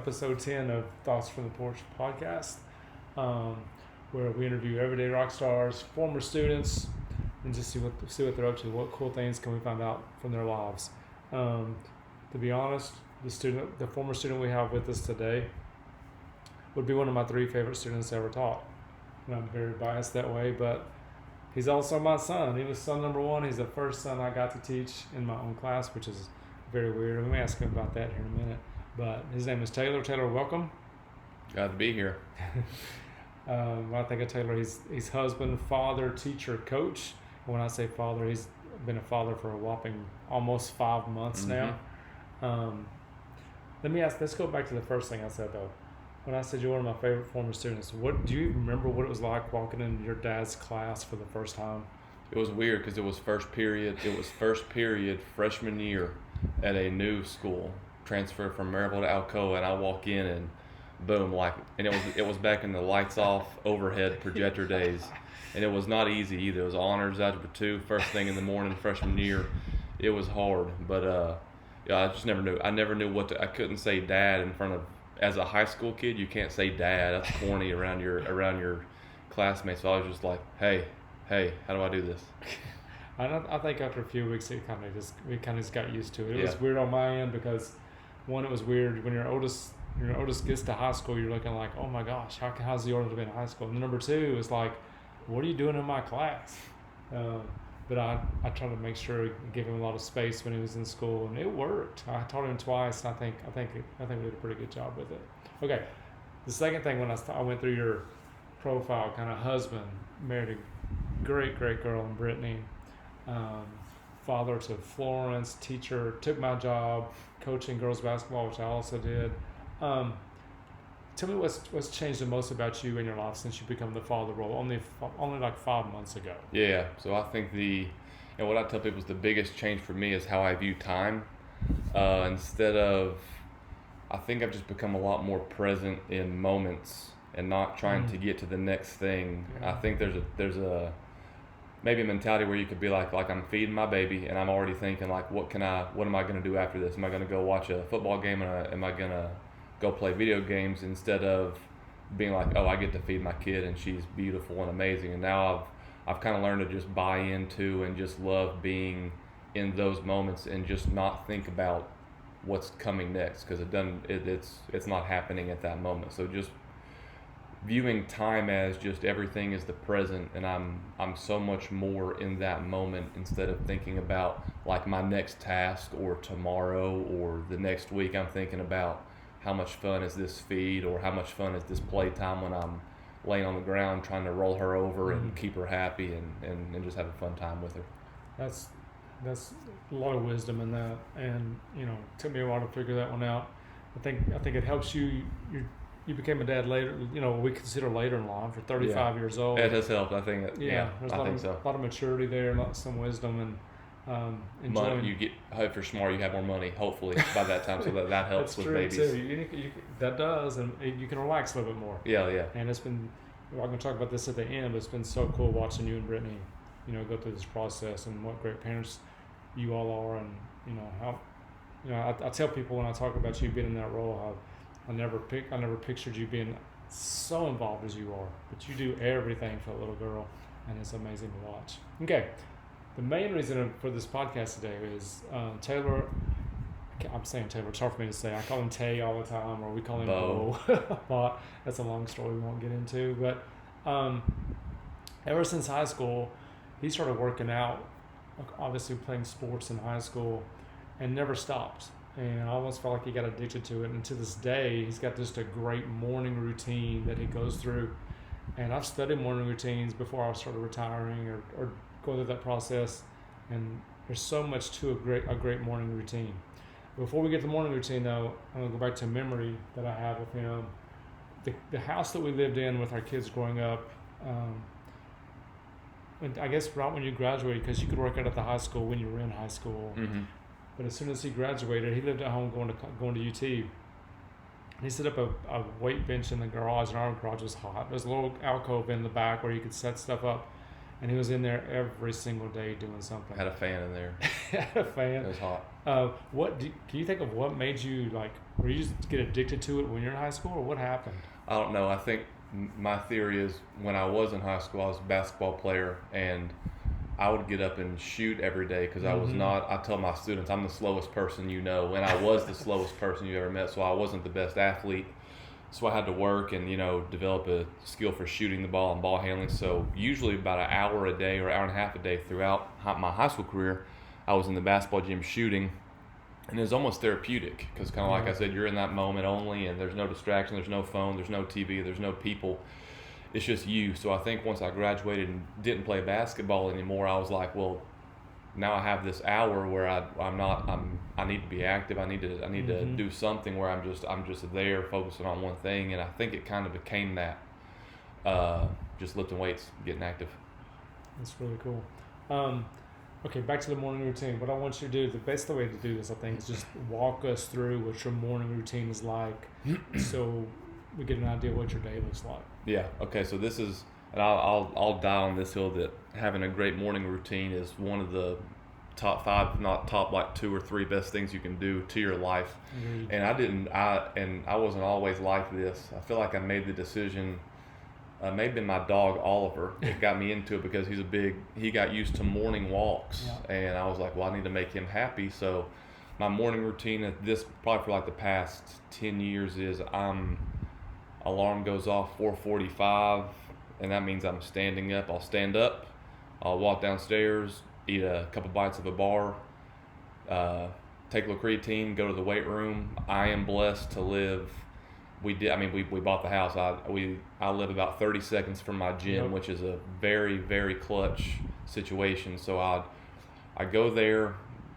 episode 10 of Thoughts from the Porch podcast, where we interview everyday rock stars, former students, and just see what they're up to. What cool things can we find out from their lives? To be honest, the former student we have with us today would be one of my 3 favorite students ever taught. And I'm very biased that way, but he's also my son. He was son number 1. He's the first son I got to teach in my own class, which is very weird. We may ask him about that here in a minute. But his name is Taylor. Taylor, welcome. Glad to be here. When I think of Taylor, he's husband, father, teacher, coach. And when I say father, he's been a father for a whopping almost 5 months now. Let's go back to the first thing I said though. When I said you're one of my favorite former students, do you remember what it was like walking into your dad's class for the first time? It was weird because it was first period. It was first period freshman year at a new school, transferred from Maryville to Alcoa, and I walk in and boom, and it was back in the lights off overhead projector days, and it was not easy either. It was honors algebra 2, first thing in the morning, freshman year. It was hard, but I just never knew. I never knew I couldn't say dad in front of. As a high school kid, you can't say dad. That's corny around your classmates. So I was just like, hey, how do I do this? I think after a few weeks, we kind of just got used to it. It was Yeah. weird on my end because, one, it was weird when your oldest gets to high school. You're looking like, oh my gosh, how's the order to be in high school? And number 2 is like, what are you doing in my class? But I tried to make sure to give him a lot of space when he was in school, and it worked. I taught him twice, and I think we did a pretty good job with it. Okay, the second thing, when I went through your profile, kind of husband, married a great girl in Brittany, father to Florence, teacher, took my job coaching girls basketball, which I also did. Tell me what's changed the most about you in your life since you become the father role, only like 5 months ago. Yeah, so I think what I tell people is the biggest change for me is how I view time. I think I've just become a lot more present in moments and not trying to get to the next thing. Yeah. I think there's a maybe a mentality where you could be like I'm feeding my baby and I'm already thinking like, what am I going to do after this? Am I going to go watch a football game, or am I going to go play video games, instead of being like, oh, I get to feed my kid and she's beautiful and amazing. And now I've kind of learned to just buy into and just love being in those moments and just not think about what's coming next, because it's not happening at that moment. So just viewing time as just everything is the present, and I'm so much more in that moment instead of thinking about like my next task or tomorrow or the next week. I'm thinking about how much fun is this feed, or how much fun is this playtime when I'm laying on the ground trying to roll her over and keep her happy and just have a fun time with her. That's a lot of wisdom in that, and it took me a while to figure that one out. I think it helps you. You became a dad later, we consider later in life, for 35 years old. It has helped, I think. There's a lot of maturity there, some wisdom, and money. If you're smart, you have more money, hopefully, by that time, so that helps with babies. That's true, too. That does, and you can relax a little bit more. Yeah. And it's been, I'm going to talk about this at the end, but it's been so cool watching you and Brittany, go through this process, and what great parents you all are, and, how, I tell people when I talk about you being in that role, how I never pictured you being so involved as you are, but you do everything for a little girl, and it's amazing to watch. Okay. The main reason for this podcast today is Taylor. I'm saying Taylor. It's hard for me to say. I call him Tay all the time, or we call him Bo a lot. That's a long story we won't get into. But ever since high school, he started working out, obviously playing sports in high school, and never stopped. And I almost felt like he got addicted to it. And to this day, he's got just a great morning routine that he goes through. And I've studied morning routines before I started retiring or go through that process, and there's so much to a great morning routine. Before we get to the morning routine, though, I'm going to go back to a memory that I have with him. The house that we lived in with our kids growing up, I guess right when you graduated, because you could work out at the high school when you were in high school. Mm-hmm. But as soon as he graduated, he lived at home going to UT. He set up a weight bench in the garage, and our garage was hot. There's a little alcove in the back where you could set stuff up. and he was in there every single day doing something. Had a fan in there. Had a fan. It was hot. Can you think of what made you like? Were you just get addicted to it when you're in high school, or what happened? I don't know. I think my theory is when I was in high school, I was a basketball player, and I would get up and shoot every day because I was not. I tell my students I'm the slowest person you know, and I was the slowest person you ever met. So I wasn't the best athlete. So I had to work and develop a skill for shooting the ball and ball handling. So usually about an hour a day or hour and a half a day throughout my high school career, I was in the basketball gym shooting, and it was almost therapeutic because kind of like I said, you're in that moment only, and there's no distraction, there's no phone, there's no TV, there's no people. It's just you. So I think once I graduated and didn't play basketball anymore, I was like, well, now I have this hour where I need to be active. I need to do something where I'm just there focusing on one thing. And I think it kind of became that, just lifting weights, getting active. That's really cool. Okay, back to the morning routine. What I want you to do, the best way to do this, I think, is just walk us through what your morning routine is like, so we get an idea of what your day looks like. Yeah. Okay. So this is, and I'll die on this hill that having a great morning routine is one of the top 5, if not top like 2 or 3 best things you can do to your life. And I wasn't always like this. I feel like I made the decision. Maybe my dog Oliver, it got me into it because he got used to morning walks, and I was like, well, I need to make him happy. So my morning routine at this probably for like the past 10 years is alarm goes off 4:45, and that means I'm standing up. I'll stand up, I'll walk downstairs, eat a couple bites of a bar, take a little creatine, go to the weight room. I am blessed to live. We bought the house. I live about 30 seconds from my gym, which is a very, very clutch situation. So I go there,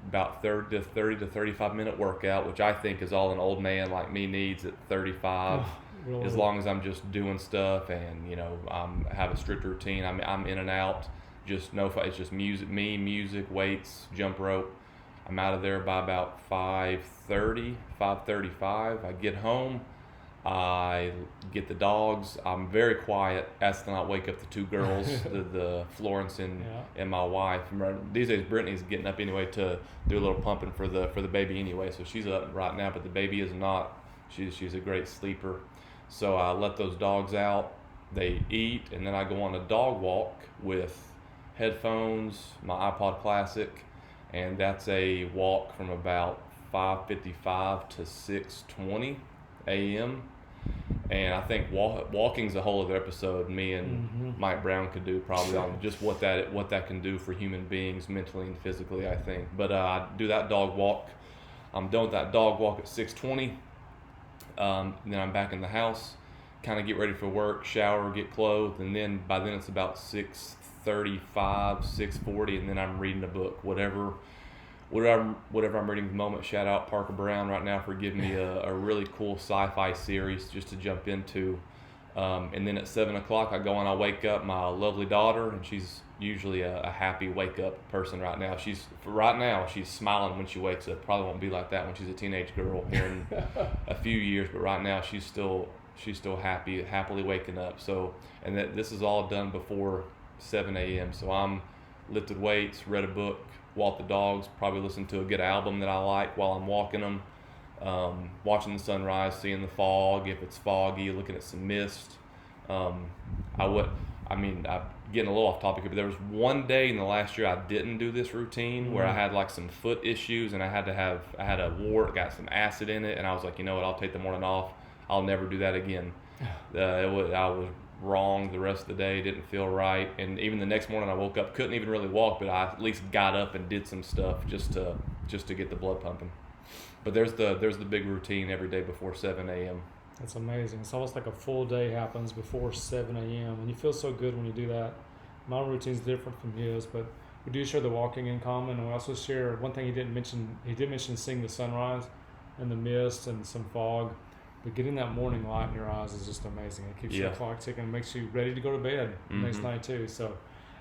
about 30 to 35 minute workout, which I think is all an old man like me needs at 35. Really? As long as I'm just doing stuff and have a strict routine. I'm in and out. Just it's just music, weights, jump rope. I'm out of there by about 5:30, 5:35. I get home. I get the dogs. I'm very quiet. As to not wake up the 2 girls, the Florence and my wife. These days, Brittany's getting up anyway to do a little pumping for the baby anyway. So she's up right now, but the baby is not. She's a great sleeper. So I let those dogs out. They eat, and then I go on a dog walk with headphones, my iPod Classic, and that's a walk from about 5:55 to 6:20 a.m. And I think walking's a whole other episode. Me and Mike Brown could do probably on just what that can do for human beings mentally and physically, I think. But I do that dog walk. I'm done with that dog walk at 6:20. Then I'm back in the house, kind of get ready for work, shower, get clothed, and then by then it's about 6:35, 6:40, and then I'm reading a book, whatever I'm reading at the moment. Shout out Parker Brown right now for giving me a really cool sci-fi series just to jump into. And then at 7 o'clock I go and I wake up my lovely daughter, and she's usually a happy wake up person right now. She's smiling when she wakes up. Probably won't be like that when she's a teenage girl here in a few years, but right now she's still happily waking up. So, and this is all done before 7 a.m. So I'm lifted weights, read a book, walked the dogs, probably listened to a good album that I like while I'm walking them, watching the sunrise, seeing the fog, if it's foggy, looking at some mist. I'm getting a little off topic here, but there was one day in the last year I didn't do this routine where I had like some foot issues, and I had a wart, got some acid in it, and I was like, you know what, I'll take the morning off. I'll never do that again. I was wrong the rest of the day, didn't feel right, and even the next morning I woke up, couldn't even really walk, but I at least got up and did some stuff just to get the blood pumping. But there's the big routine every day before 7 a.m. That's amazing. It's almost like a full day happens before 7 a.m. and you feel so good when you do that. My routine's different from his, but we do share the walking in common, and we also share one thing he did mention seeing the sunrise and the mist and some fog. But getting that morning light in your eyes is just amazing. It keeps your clock ticking and makes you ready to go to bed the next night too. So,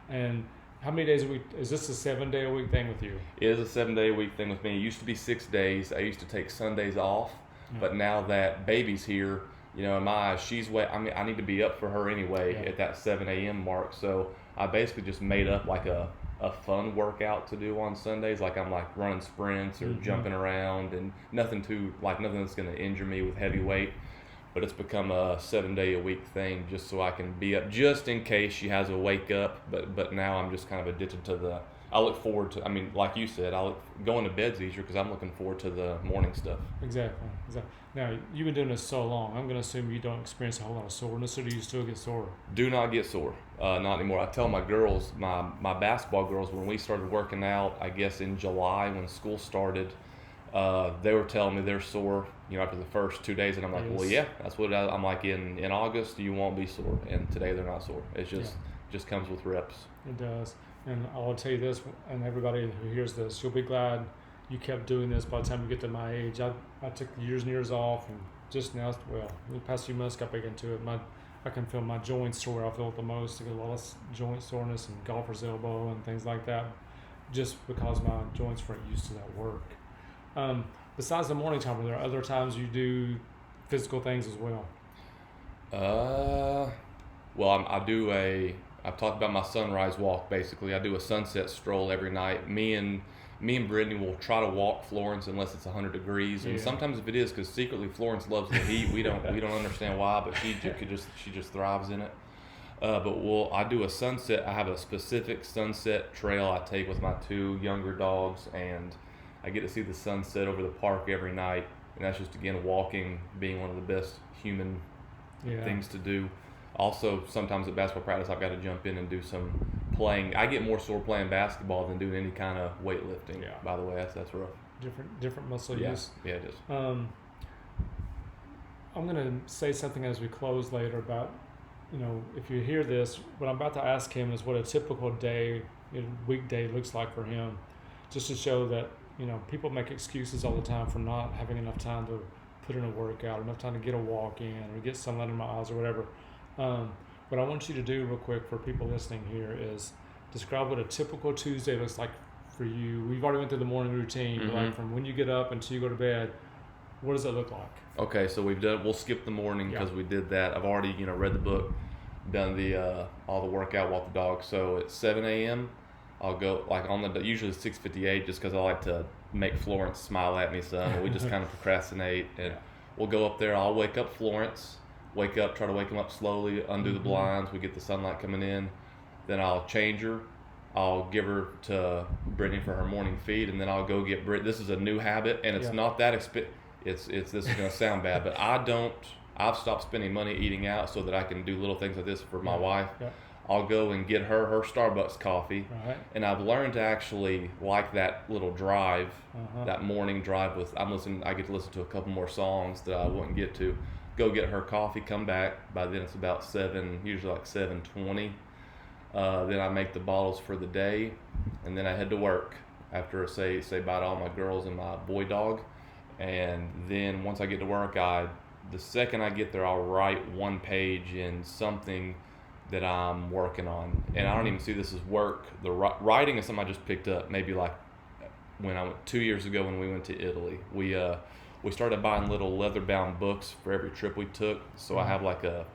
and how many days a week? Is this a 7-day-a-week thing with you? It is a 7-day-a-week thing with me. It used to be 6 days. I used to take Sundays off, but now that baby's here, in my eyes, I need to be up for her anyway at that 7 a.m. mark. So I basically just made up like a fun workout to do on Sundays. Like I'm like running sprints or jumping around, and nothing that's going to injure me with heavy weight. But it's become a 7 day a week thing just so I can be up just in case she has a wake up. But now I'm just kind of addicted to the. I look forward to. I mean, like you said, going to bed's easier because I'm looking forward to the morning stuff. Exactly. Now you've been doing this so long. I'm going to assume you don't experience a whole lot of soreness, or do you still get sore? Do not get sore. Not anymore. I tell my girls, my basketball girls, when we started working out, I guess in July when school started, they were telling me they're sore, after the first 2 days, and I'm like, well, yeah, that's what I'm like. In August, you won't be sore, and today they're not sore. It's just comes with reps. It does, and I'll tell you this, and everybody who hears this, you'll be glad you kept doing this. By the time you get to my age, I took years and years off, and just now, the past few months got back into it. I can feel my joints where I feel it the most. I get a lot of joint soreness and golfer's elbow and things like that, just because my joints weren't used to that work. Besides the morning time, are there other times you do physical things as well? Well, I've talked about my sunrise walk. Basically, I do a sunset stroll every night. Me and Brittany will try to walk Florence unless it's 100 degrees, and sometimes if it is, because secretly Florence loves the heat. We don't understand why, but she just thrives in it. But I do a sunset. I have a specific sunset trail I take with my 2 younger dogs, and I get to see the sunset over the park every night, and that's just, again, walking being one of the best human things to do. Also, sometimes at basketball practice, I've got to jump in and do some playing. I get more sore playing basketball than doing any kind of weightlifting. Yeah. By the way, that's rough. Different muscle use. Yeah, it is. I'm going to say something as we close later about, if you hear this, what I'm about to ask him is what a typical weekday looks like for him, just to show that, people make excuses all the time for not having enough time to put in a workout, enough time to get a walk in, or get sunlight in my eyes, or whatever. What I want you to do real quick for people listening here is describe what a typical Tuesday looks like for you. We've already went through the morning routine, but like from when you get up until you go to bed, what does it look like? Okay, so we'll skip the morning because we did that. I've already, read the book, done all the workout, walk the dog. So at 7 a.m., I'll go usually 6:58 just because I like to make Florence smile at me some. We just kind of procrastinate, and we'll go up there. I'll wake up Florence. Try to wake them up slowly, undo the blinds. We get the sunlight coming in. Then I'll change her. I'll give her to Brittany for her morning feed, and then I'll go get Brittany. This is a new habit, and it's not that expensive. This is going to sound bad, but I've stopped spending money eating out so that I can do little things like this for my wife. Yeah. I'll go and get her Starbucks coffee, and I've learned to actually like that little drive, that morning drive I get to listen to a couple more songs that I wouldn't get to. Go get her coffee, come back. By then it's about 7, usually like 7:20. Then I make the bottles for the day, and then I head to work after say bye to all my girls and my boy dog. And then once I get to work, the second I get there, I'll write 1 page in something that I'm working on. And I don't even see this as work. The writing is something I just picked up maybe like when 2 years ago when we went to Italy. We started buying little leather-bound books for every trip we took. So I have like a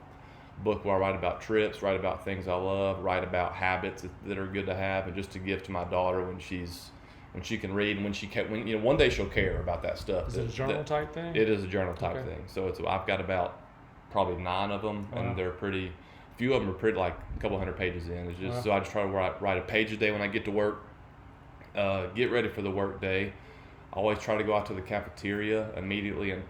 book where I write about trips, write about things I love, write about habits that are good to have, and just to give to my daughter when she can read, and one day she'll care about that stuff. Is it a journal type thing? It is a journal type thing. So I've got about probably 9 of them, and they're pretty. Few of them are pretty, like a couple hundred pages in. It's just so I just try to write a page a day when I get to work. Get ready for the work day. I always try to go out to the cafeteria immediately and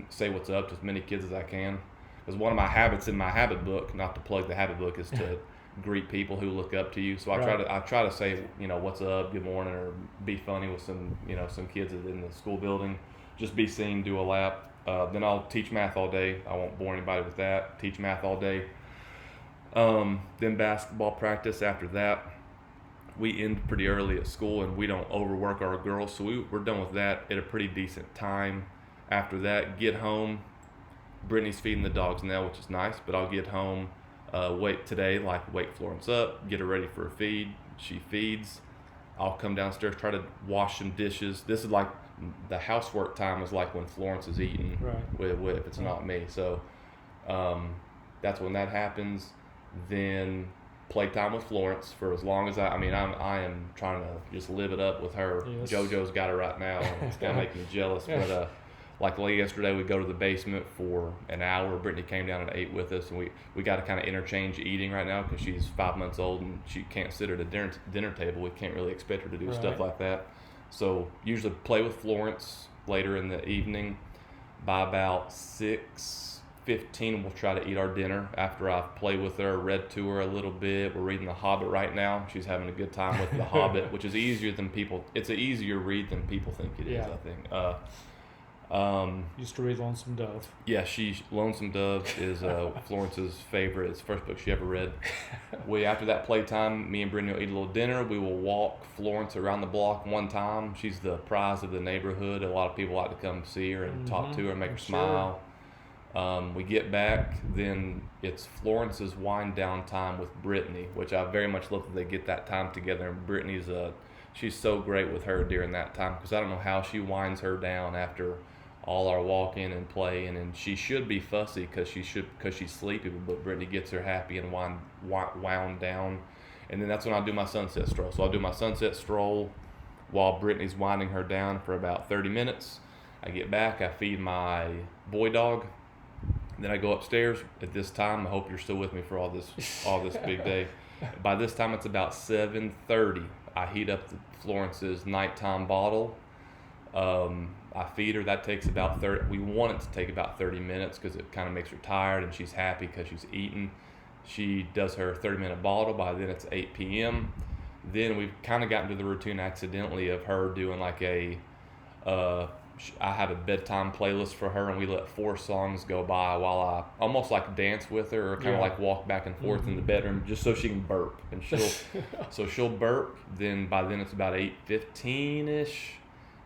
say what's up to as many kids as I can. Because one of my habits in my habit book, not to plug the habit book, is to greet people who look up to you. So I try to say, what's up, good morning, or be funny with some kids in the school building. Just be seen, do a lap. Then I'll teach math all day. I won't bore anybody with that. Teach math all day. Then basketball practice after that. We end pretty early at school, and we don't overwork our girls, so we're done with that at a pretty decent time. After that, get home. Brittany's feeding the dogs now, which is nice, but I'll get home, wake Florence up, get her ready for a feed. She feeds. I'll come downstairs, try to wash some dishes. This is like the housework time is like when Florence is eating with if it's not me. So that's when that happens. Then play time with Florence for as long as I am trying to just live it up with her. Yes. JoJo's got her right now, and it's kind of making me jealous. Yeah. But like late yesterday, we go to the basement for an hour. Brittany came down and ate with us, and we got to kind of interchange eating right now because she's 5 months old and she can't sit at a dinner table. We can't really expect her to do stuff like that. So usually play with Florence later in the evening. By about 6:15, we'll try to eat our dinner after I've played with her, read to her a little bit. We're reading The Hobbit right now. She's having a good time with The Hobbit, which is easier than it's an easier read than people think it is, I think. Used to read Lonesome Dove. Yeah, Lonesome Dove is Florence's favorite. It's the first book she ever read. After that playtime, me and Brittany will eat a little dinner. We will walk Florence around the block one time. She's the prize of the neighborhood. A lot of people like to come see her and talk to her, make her smile. We get back, then it's Florence's wind down time with Brittany, which I very much love that they get that time together. And Brittany's she's so great with her during that time because I don't know how she winds her down after all our walking and playing, and she should be fussy because she's sleepy, but Brittany gets her happy and wound down. And then that's when I do my sunset stroll. So I'll do my sunset stroll while Brittany's winding her down for about 30 minutes. I get back, I feed my boy dog, then I go upstairs. At this time, I hope you're still with me for all this big day. By this time, it's about 7:30. I heat up Florence's nighttime bottle. I feed her. That takes about 30. We want it to take about 30 minutes because it kind of makes her tired and she's happy because she's eaten. She does her 30-minute bottle. By then it's 8 p.m. Then we've kind of gotten to the routine accidentally of her doing like I have a bedtime playlist for her, and we let 4 songs go by while I almost like dance with her or kind of like walk back and forth in the bedroom just so she can burp. And she'll burp. Then by then it's about 8:15ish.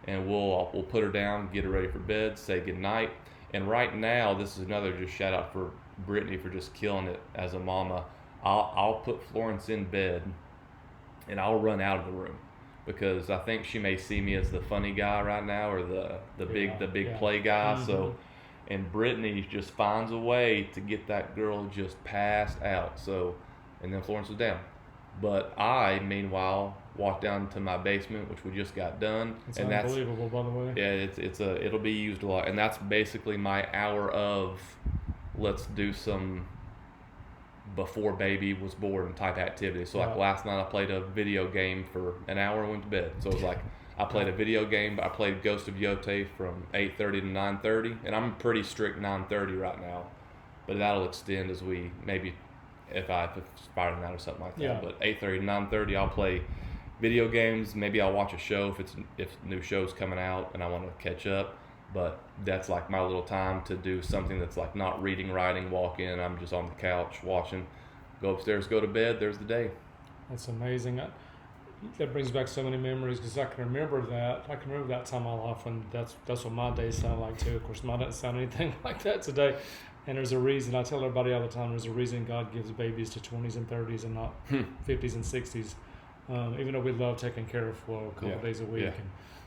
And we'll put her down, get her ready for bed, say goodnight. And right now, this is another just shout out for Brittany for just killing it as a mama. I'll put Florence in bed, and I'll run out of the room because I think she may see me as the funny guy right now or the big play guy. So, and Brittany just finds a way to get that girl just passed out. So, and then Florence is down. But I, meanwhile, walk down to my basement, which we just got done. It's unbelievable, by the way. Yeah, it'll be used a lot, and that's basically my hour of let's do some before baby was born type activity. So like last night, I played a video game for an hour and went to bed. So it was like I played a video game, but I played Ghost of Yote from 8:30 to 9:30, and I'm pretty strict 9:30 right now, but that'll extend as we maybe. If it's Friday night or something like that, but 8:30 to 9:30, I'll play video games. Maybe I'll watch a show if new show's coming out and I want to catch up. But that's like my little time to do something that's like not reading, writing, walking. I'm just on the couch watching. Go upstairs, go to bed. There's the day. That's amazing. That brings back so many memories because I can remember that. I can remember that time in my life, and that's what my days sound like too. Of course, mine doesn't sound anything like that today. And there's a reason, I tell everybody all the time, there's a reason God gives babies to 20s and 30s and not 50s and 60s. Even though we love taking care of Flo a couple days a week.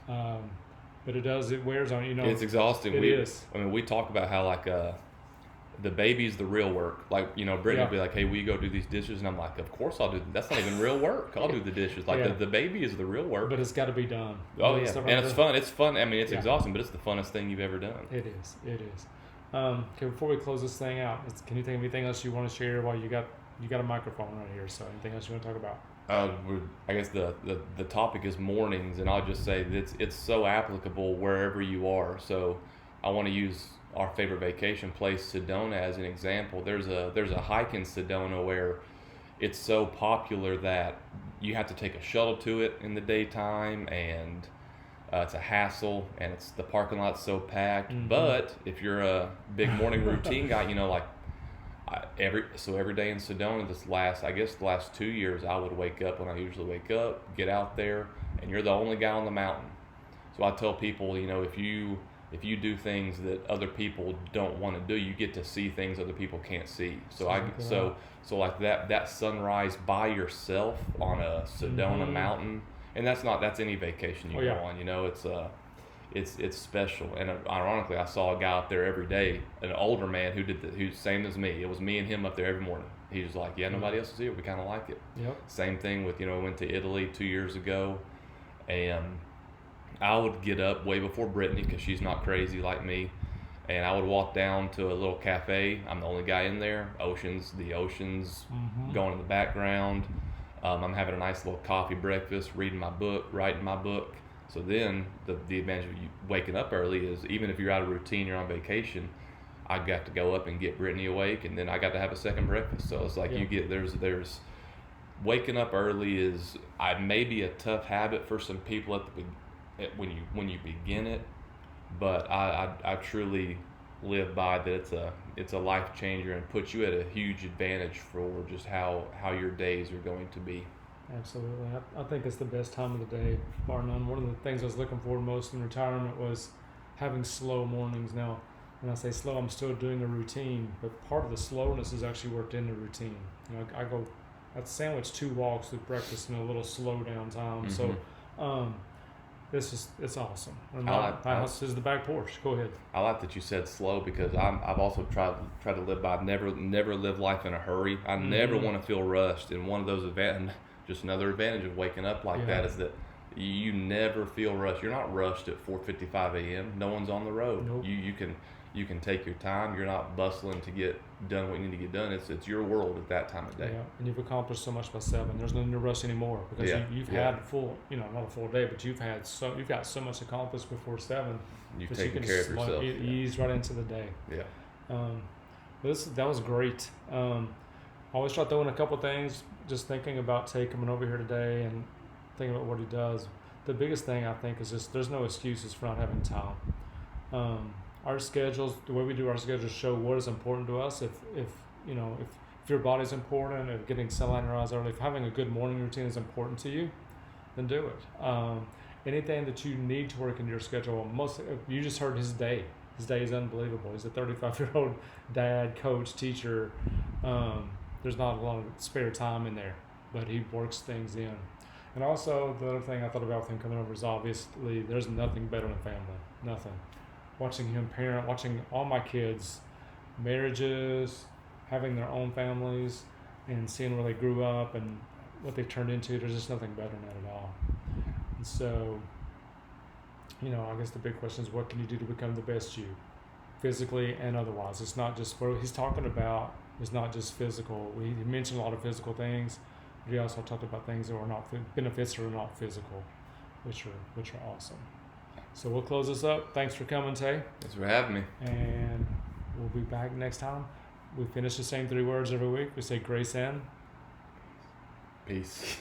And, but it wears on you. It's exhausting. It is. I mean, we talk about how like the baby's the real work. Like, Brittany will be like, hey, will you go do these dishes? And I'm like, of course I'll do that. That's not even real work. I'll do the dishes. Like the baby is the real work. But it's got to be done. Oh, yeah. And it's fun. It's fun. I mean, it's exhausting, but it's the funnest thing you've ever done. It is. Okay, before we close this thing out, can you think of anything else you want to share while you got a microphone right here? So anything else you want to talk about? I guess the topic is mornings, and I'll just say that it's so applicable wherever you are. So I want to use our favorite vacation place, Sedona, as an example. There's a hike in Sedona where it's so popular that you have to take a shuttle to it in the daytime, and it's a hassle, and the parking lot's so packed. But if you're a big morning routine guy, every day in Sedona, the last 2 years, I would wake up when I usually wake up, get out there, and you're the only guy on the mountain. So I tell people, if you do things that other people don't want to do, you get to see things other people can't see. So so like that sunrise by yourself on a Sedona mountain. And that's any vacation you go on. It's special. And ironically, I saw a guy up there every day, an older man who's same as me. It was me and him up there every morning. he was like, yeah, nobody else is here. We kind of like it. Yep. Same thing with, I went to Italy 2 years ago, and I would get up way before Brittany because she's not crazy like me. And I would walk down to a little cafe. I'm the only guy in there. The ocean's going in the background. I'm having a nice little coffee breakfast, reading my book, writing my book. So then the advantage of you waking up early is, even if you're out of routine, you're on vacation, I got to go up and get Brittany awake, and then I got to have a second breakfast. So it's like you get there's waking up early is maybe a tough habit for some people when you begin it, but I truly live by that. It's a life changer and puts you at a huge advantage for just how your days are going to be. Absolutely. I think it's the best time of the day, bar none. One of the things I was looking forward most in retirement was having slow mornings. Now, when I say slow, I'm still doing a routine, but part of the slowness is actually worked into routine. I'd sandwich 2 walks with breakfast and a little slow down time. So it's awesome. And my house is the back porch. Go ahead. I like that you said slow, because I've also tried to live by never live life in a hurry. I never want to feel rushed. And one of those just another advantage of waking up like that is that you never feel rushed. You're not rushed at 4:55 a.m. No one's on the road. Nope. You can take your time. You're not bustling to get done what you need to get done. It's your world at that time of day. Yeah, and you've accomplished so much by 7. There's no need to rush anymore, because you've had full, not a full day, but you've got so much accomplished before 7. You've taken care of yourself. Ease right into the day. Yeah. That was great. I always try throwing a couple things, just thinking about Tay coming over here today and thinking about what he does. The biggest thing I think is just there's no excuses for not having time. Our schedules, the way we do our schedules, show what is important to us. If your body's important, if getting sunlight in your eyes early, if having a good morning routine is important to you, then do it. Anything that you need to work into your schedule, you just heard his day. His day is unbelievable. He's a 35-year-old dad, coach, teacher. There's not a lot of spare time in there, but he works things in. And also, the other thing I thought about with him coming over is, obviously there's nothing better than family. Nothing. Watching him parent, watching all my kids' marriages, having their own families, and seeing where they grew up and what they've turned into, there's just nothing better than that at all. And so, I guess the big question is, what can you do to become the best you, physically and otherwise? It's not just what he's talking about. It's not just physical. He mentioned a lot of physical things, but he also talked about things that were not benefits that are not physical, which are awesome. So we'll close this up. Thanks for coming, Tay. Thanks for having me. And we'll be back next time. We finish the same 3 words every week. We say grace and peace.